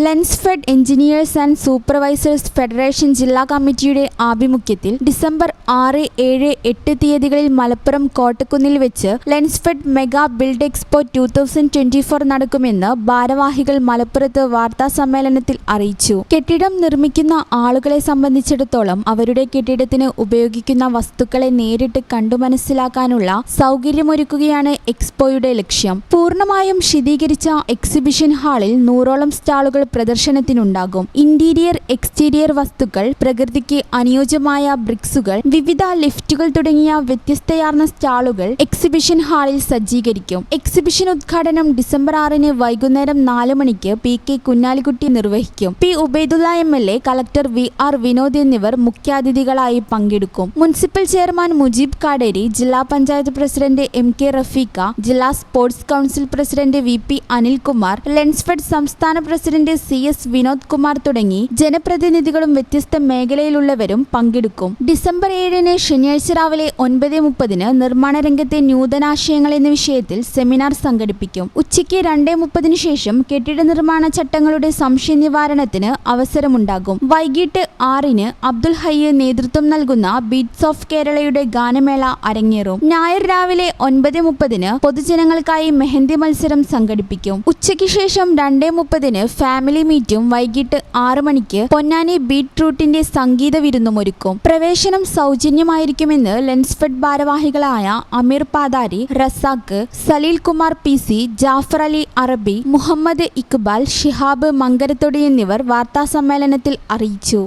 Lensfed engineers and supervisors federation ജില്ലാ കമ്മിറ്റിയുടെ ആഭിമുഖ്യത്തിൽ ഡിസംബർ 6, 7, 8 തീയതികളിൽ മലപ്പുറം കോട്ടക്കുന്നിൽ വെച്ച് ലെൻസ്ഫെഡ് മെഗാ ബിൽഡ് എക്സ്പോ 2024 നടക്കുമെന്ന് ഭാരവാഹികൾ മലപ്പുറത്ത് വാർത്താസമ്മേളനത്തിൽ അറിയിച്ചു. കെട്ടിടം നിർമ്മിക്കുന്ന ആളുകളെ സംബന്ധിച്ചിടത്തോളം അവരുടെ കെട്ടിടത്തിന് ഉപയോഗിക്കുന്ന വസ്തുക്കളെ നേരിട്ട് കണ്ടുമനസ്സിലാക്കാനുള്ള സൗകര്യമൊരുക്കുകയാണ് എക്സ്പോയുടെ ലക്ഷ്യം. പൂർണ്ണമായും ശീതീകരിച്ച എക്സിബിഷൻ ഹാളിൽ 100ഓളം സ്റ്റാളുകൾ പ്രദർശനത്തിനുണ്ടാകും. ഇന്റീരിയർ, എക്സ്റ്റീരിയർ വസ്തുക്കൾ, പ്രകൃതിക്ക് അനുയോജ്യമായ ബ്രിക്സുകൾ, വിവിധ ലിഫ്റ്റുകൾ തുടങ്ങിയ വ്യത്യസ്തയാർന്ന സ്റ്റാളുകൾ എക്സിബിഷൻ ഹാളിൽ സജ്ജീകരിക്കും. എക്സിബിഷൻ ഉദ്ഘാടനം ഡിസംബർ 6 വൈകുന്നേരം 4 മണിക്ക് പി.കെ. കുഞ്ഞാലിക്കുട്ടി നിർവഹിക്കും. പി. Ubaidulla MLA, collector VR. വിനോദ് എന്നിവർ മുഖ്യാതിഥികളായി പങ്കെടുക്കും. മുനിസിപ്പൽ ചെയർമാൻ മുജീബ് കാടേരി, ജില്ലാ പഞ്ചായത്ത് പ്രസിഡന്റ് എം.കെ. റഫീഖ, ജില്ലാ sports council president VP. Anilkumar, Lensfed സംസ്ഥാന പ്രസിഡന്റ് സി.എസ്. വിനോദ് കുമാർ തുടങ്ങി ജനപ്രതിനിധികളും വ്യത്യസ്ത മേഖലയിലുള്ളവരും പങ്കെടുക്കും. ഡിസംബർ 7 ശനിയാഴ്ച രാവിലെ 9:30 നിർമ്മാണ രംഗത്തെ നൂതനാശയങ്ങൾ എന്ന വിഷയത്തിൽ സെമിനാർ സംഘടിപ്പിക്കും. ഉച്ചയ്ക്ക് 2:30 ശേഷം കെട്ടിട നിർമ്മാണ ചട്ടങ്ങളുടെ സംശയ നിവാരണത്തിന് അവസരമുണ്ടാകും. വൈകിട്ട് 6 അബ്ദുൽ ഹയ്യ് നേതൃത്വം നൽകുന്ന ബീറ്റ്സ് ഓഫ് കേരളയുടെ ഗാനമേള അരങ്ങേറും. ഞായർ രാവിലെ 9:30 പൊതുജനങ്ങൾക്കായി മെഹന്തി മത്സരം സംഘടിപ്പിക്കും. ഉച്ചയ്ക്ക് ശേഷം 2:30 ഫാമിലി മീറ്റും വൈകിട്ട് 6 മണിക്ക് പൊന്നാനി ബീറ്റ്റൂട്ടിന്റെ സംഗീത വിരുന്നും ഒരുക്കും. പ്രവേശനം സൗജന്യമായിരിക്കുമെന്ന് ലെൻസ്ഫെഡ് ഭാരവാഹികളായ അമീർ പാതാരി, റസാഖ്, സലീൽ കുമാർ PC, ജാഫർ അലി അറബി, മുഹമ്മദ് ഇക്ബാൽ, ഷിഹാബ് മങ്കരത്തൊടി എന്നിവർ വാർത്താസമ്മേളനത്തിൽ അറിയിച്ചു.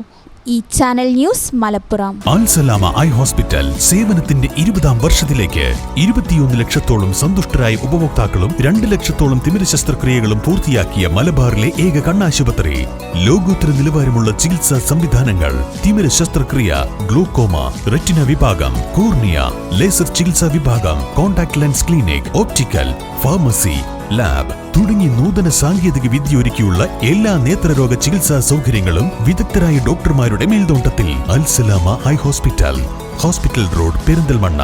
ഈ channel news Malappuram. Al Salama eye hospital സേവനത്തിന്റെ 20ാം വർഷത്തിലേക്ക് 21 ലക്ഷത്തോളം സന്തുഷ്ടരായ ഉപഭോക്താക്കളും 2 ലക്ഷത്തോളം തിമിര ശസ്ത്രക്രിയകളും പൂർത്തിയാക്കിയ മലബാറിലെ ഏക കണ്ണാശുപത്രി. ലോകോത്തര നിലവാരമുള്ള ചികിത്സാ സംവിധാനങ്ങൾ, തിമിര ശസ്ത്രക്രിയ, ഗ്ലൂക്കോമ, റെറ്റിന വിഭാഗം, കോർണിയ, ലേസർ ചികിത്സാ വിഭാഗം, contact lens clinic, optical, pharmacy, lab തുടങ്ങി നൂതന സാങ്കേതിക വിദ്യ ഒരുക്കിയുള്ള എല്ലാ നേത്രരോഗ ചികിത്സാ സൗകര്യങ്ങളും വിദഗ്ധരായ ഡോക്ടർമാരുടെ മേൽനോട്ടത്തിൽ. Al Salama eye hospital, hospital road, Perinthalmanna.